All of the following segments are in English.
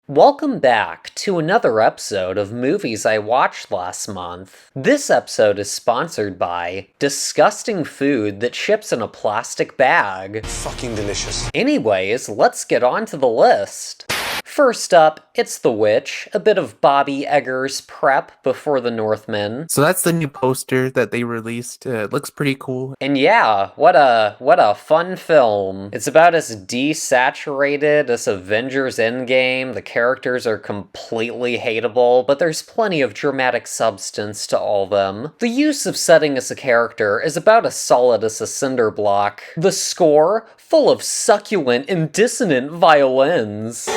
Welcome back to another episode of Movies I Watched Last Month. This episode is sponsored by disgusting food that ships in a plastic bag. Fucking delicious. Anyways, let's get on to the list. First up, it's The Witch, a bit of Bobby Eggers' prep before The Northman. So that's the new poster that they released. It looks pretty cool. And yeah, what a fun film. It's about as desaturated as Avengers Endgame. The characters are completely hateable, but there's plenty of dramatic substance to all of them. The use of setting as a character is about as solid as a cinder block. The score, full of succulent and dissonant violins.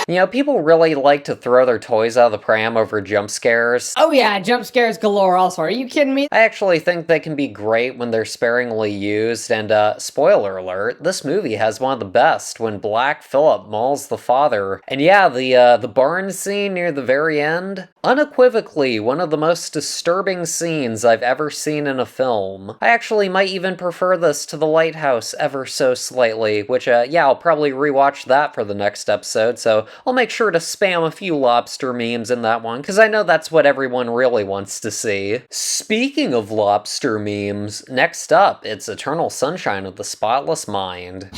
You know, people really like to throw their toys out of the pram over jump scares. Oh yeah, jump scares galore also. Are you kidding me? I actually think they can be great when they're sparingly used, and spoiler alert, this movie has one of the best when Black Phillip mauls the father. And yeah, the barn scene near the very end, unequivocally one of the most disturbing scenes I've ever seen in a film. I actually might even prefer this to The Lighthouse ever so slightly, which yeah, I'll probably rewatch that for the next episode, so I'll make sure to spam a few lobster memes in that one, because I know that's what everyone really wants to see. Speaking of lobster memes, next up, it's Eternal Sunshine of the Spotless Mind.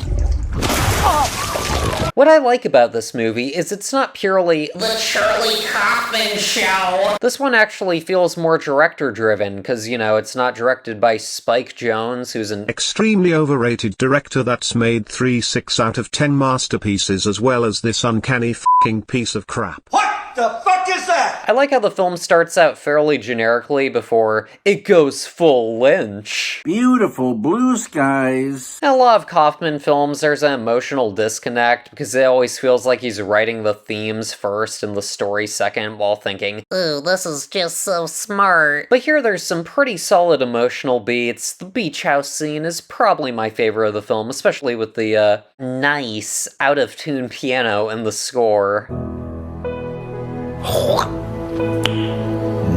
What I like about this movie is it's not purely the Charlie Kaufman show. This one actually feels more director-driven, because, you know, it's not directed by Spike Jonze, who's an extremely overrated director that's made 3 6 out of 10 masterpieces as well as this uncanny f***ing piece of crap. What the fuck is that? I like how the film starts out fairly generically before it goes full Lynch. Beautiful blue skies. In a lot of Kaufman films, there's an emotional disconnect because it always feels like he's writing the themes first and the story second while thinking, ooh, this is just so smart. But here there's some pretty solid emotional beats. The beach house scene is probably my favorite of the film, especially with the nice, out-of-tune piano in the score.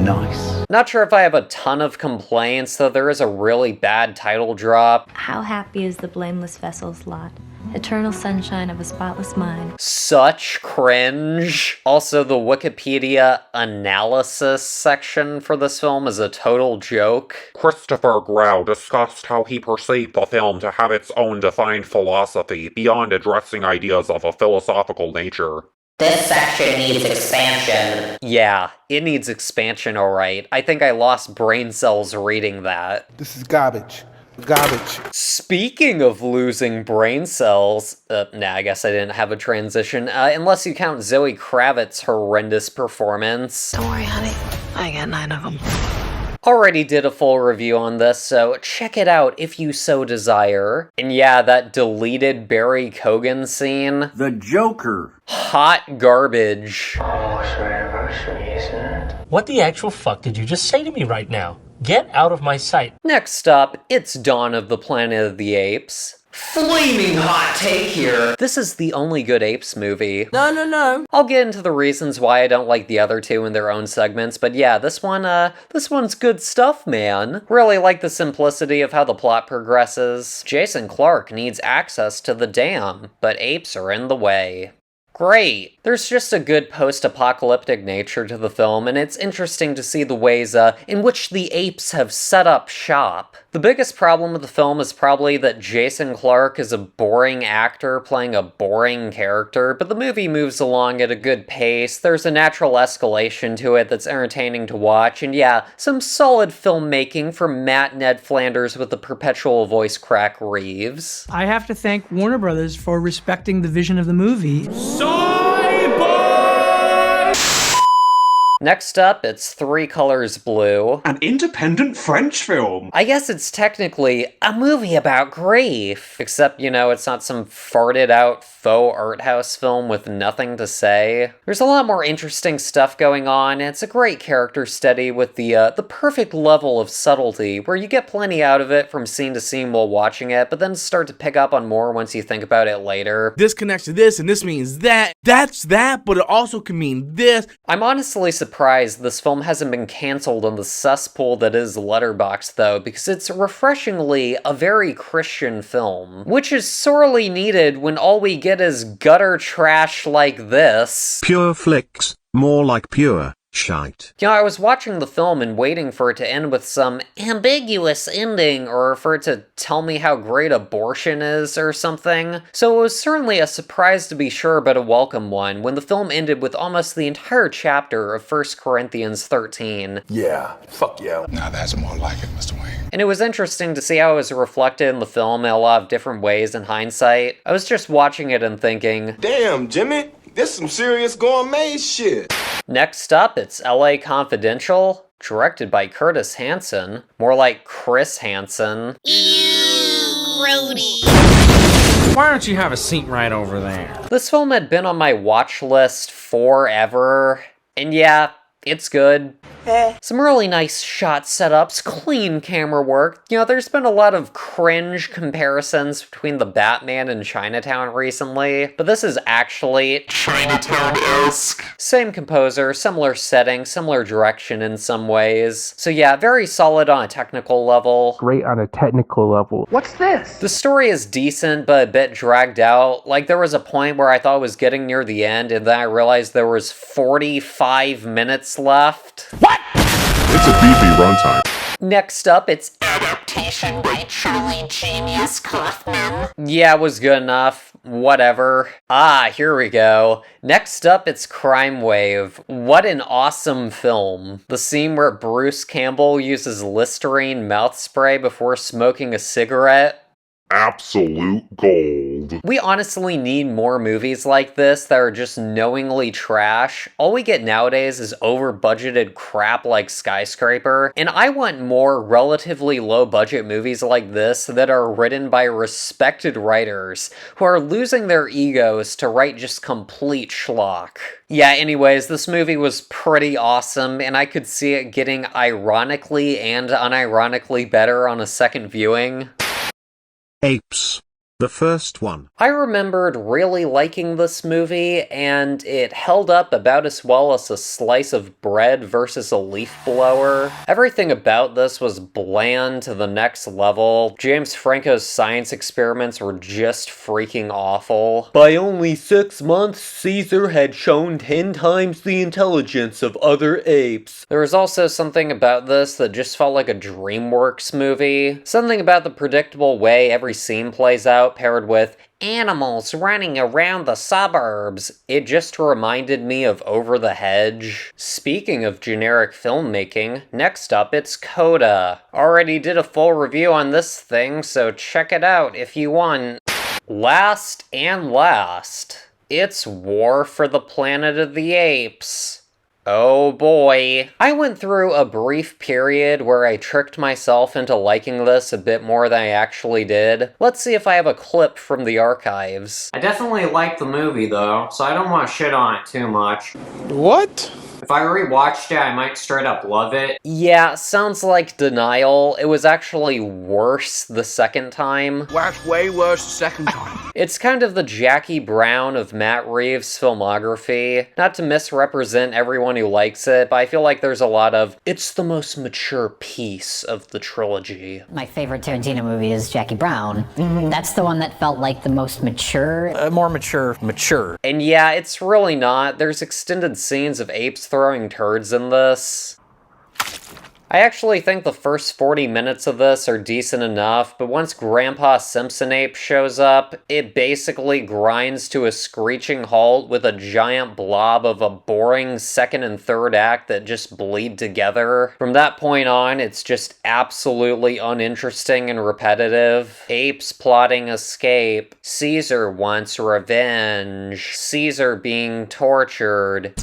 Nice. Not sure if I have a ton of complaints, though there is a really bad title drop. How happy is the blameless vessel's lot? Eternal sunshine of a spotless mind. Such cringe. Also, the Wikipedia analysis section for this film is a total joke. Christopher Grau discussed how he perceived the film to have its own defined philosophy beyond addressing ideas of a philosophical nature. This section needs expansion. Yeah, it needs expansion, alright. I think I lost brain cells reading that. This is garbage. Garbage. Speaking of losing brain cells, I guess I didn't have a transition, unless you count Zoe Kravitz's horrendous performance. Don't worry, honey. I got 9 of them. Already did a full review on this, so check it out if you so desire. And yeah, that deleted Barry Keoghan scene. The Joker. Hot garbage. Almost anniversary, isn't it? What the actual fuck did you just say to me right now? Get out of my sight. Next up, it's Dawn of the Planet of the Apes. Flaming hot take here. This is the only good Apes movie. No. I'll get into the reasons why I don't like the other two in their own segments, but yeah, this one's good stuff, man. Really like the simplicity of how the plot progresses. Jason Clarke needs access to the dam, but apes are in the way. Great. There's just a good post-apocalyptic nature to the film, and it's interesting to see the ways in which the apes have set up shop. The biggest problem with the film is probably that Jason Clarke is a boring actor playing a boring character, but the movie moves along at a good pace. There's a natural escalation to it that's entertaining to watch, and yeah, some solid filmmaking from Matt Ned Flanders with the perpetual voice crack Reeves. I have to thank Warner Brothers for respecting the vision of the movie. Next up, it's Three Colors Blue. An independent French film. I guess it's technically a movie about grief. Except, you know, it's not some farted out faux art house film with nothing to say. There's a lot more interesting stuff going on, and it's a great character study with the perfect level of subtlety, where you get plenty out of it from scene to scene while watching it, but then start to pick up on more once you think about it later. This connects to this, and this means that. That's that, but it also can mean this. I'm honestly surprised surprised this film hasn't been cancelled on the cesspool that is Letterboxd, though, because it's refreshingly a very Christian film, which is sorely needed when all we get is gutter trash like this. Pure flicks, more like pure shite. You know, I was watching the film and waiting for it to end with some ambiguous ending, or for it to tell me how great abortion is or something. So it was certainly a surprise to be sure, but a welcome one, when the film ended with almost the entire chapter of 1 Corinthians 13. Yeah, fuck yeah. Now that's more like it, Mr. Wayne. And it was interesting to see how it was reflected in the film in a lot of different ways in hindsight. I was just watching it and thinking, damn, Jimmy, this some serious gourmet shit. Next up, it's LA Confidential, directed by Curtis Hanson. More like Chris Hansen. Ew, Brody. Why don't you have a seat right over there? This film had been on my watch list forever, and yeah, it's good. Some really nice shot setups, clean camera work. You know, there's been a lot of cringe comparisons between the Batman and Chinatown recently, but this is actually Chinatown-esque. Same composer, similar setting, similar direction in some ways. So yeah, very solid on a technical level. Great on a technical level. What's this? The story is decent, but a bit dragged out. Like, there was a point where I thought I was getting near the end, and then I realized there was 45 minutes left. What? It's a beefy runtime. Next up, it's Adaptation by Charlie Genius Kaufman. Yeah, it was good enough. Whatever. Ah, here we go. Next up, it's Crimewave. What an awesome film. The scene where Bruce Campbell uses Listerine mouth spray before smoking a cigarette. Absolute gold. We honestly need more movies like this that are just knowingly trash. All we get nowadays is over-budgeted crap like Skyscraper, and I want more relatively low-budget movies like this that are written by respected writers who are losing their egos to write just complete schlock. Yeah, anyways, this movie was pretty awesome, and I could see it getting ironically and unironically better on a second viewing. Apes. The first one. I remembered really liking this movie, and it held up about as well as a slice of bread versus a leaf blower. Everything about this was bland to the next level. James Franco's science experiments were just freaking awful. By only 6 months, Caesar had shown 10 times the intelligence of other apes. There was also something about this that just felt like a DreamWorks movie. Something about the predictable way every scene plays out, paired with animals running around the suburbs. It just reminded me of Over the Hedge. Speaking of generic filmmaking, next up it's CODA. Already did a full review on this thing, so check it out if you want. Last, it's War for the Planet of the Apes. Oh boy. I went through a brief period where I tricked myself into liking this a bit more than I actually did. Let's see if I have a clip from the archives. I definitely like the movie though, so I don't want to shit on it too much. What? If I rewatched it, I might straight up love it. Yeah, sounds like denial. It was actually worse the second time. That's way worse the second time. It's kind of the Jackie Brown of Matt Reeves' filmography. Not to misrepresent everyone who likes it, but I feel like there's a lot of, it's the most mature piece of the trilogy. My favorite Tarantino movie is Jackie Brown. That's the one that felt like the most mature. More mature. And yeah, it's really not. There's extended scenes of apes throwing turds in this. I actually think the first 40 minutes of this are decent enough, but once Grandpa Simpson Ape shows up, it basically grinds to a screeching halt with a giant blob of a boring second and third act that just bleed together. From that point on, it's just absolutely uninteresting and repetitive. Apes plotting escape. Caesar wants revenge. Caesar being tortured.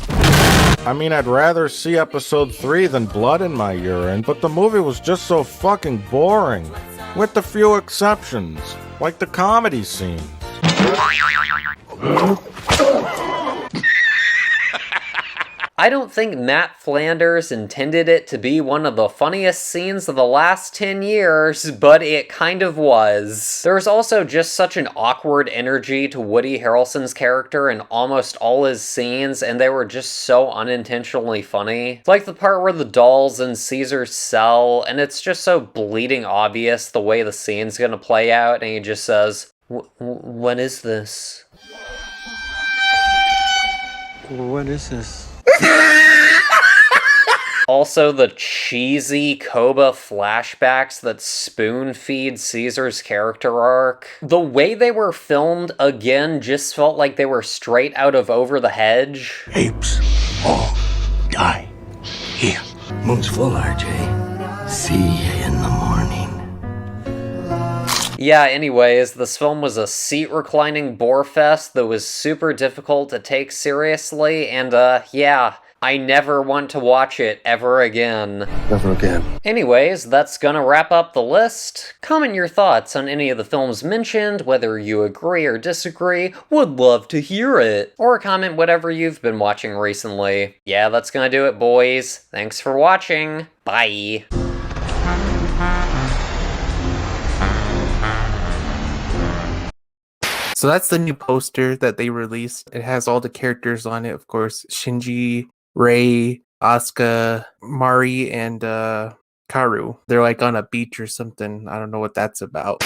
I mean, I'd rather see episode 3 than blood in my urine, but the movie was just so fucking boring. With a few exceptions, like the comedy scenes. I don't think Matt Flanders intended it to be one of the funniest scenes of the last 10 years, but it kind of was. There's also just such an awkward energy to Woody Harrelson's character in almost all his scenes, and they were just so unintentionally funny. It's like the part where the dolls in Caesar's cell, and it's just so bleeding obvious the way the scene's gonna play out, and he just says, "What is this? What is this?" Also, the cheesy Koba flashbacks that spoon-feed Caesar's character arc. The way they were filmed, again, just felt like they were straight out of Over the Hedge. Apes all die here. Moon's full, RJ. See you in the morning. Yeah, anyways, this film was a seat-reclining bore fest that was super difficult to take seriously, and yeah, I never want to watch it ever again. Never again. Anyways, that's gonna wrap up the list. Comment your thoughts on any of the films mentioned, whether you agree or disagree. Would love to hear it. Or comment whatever you've been watching recently. Yeah, that's gonna do it, boys. Thanks for watching. Bye. So that's the new poster that they released. It has all the characters on it, of course. Shinji, Rei, Asuka, Mari, and Karu. They're like on a beach or something. I don't know what that's about.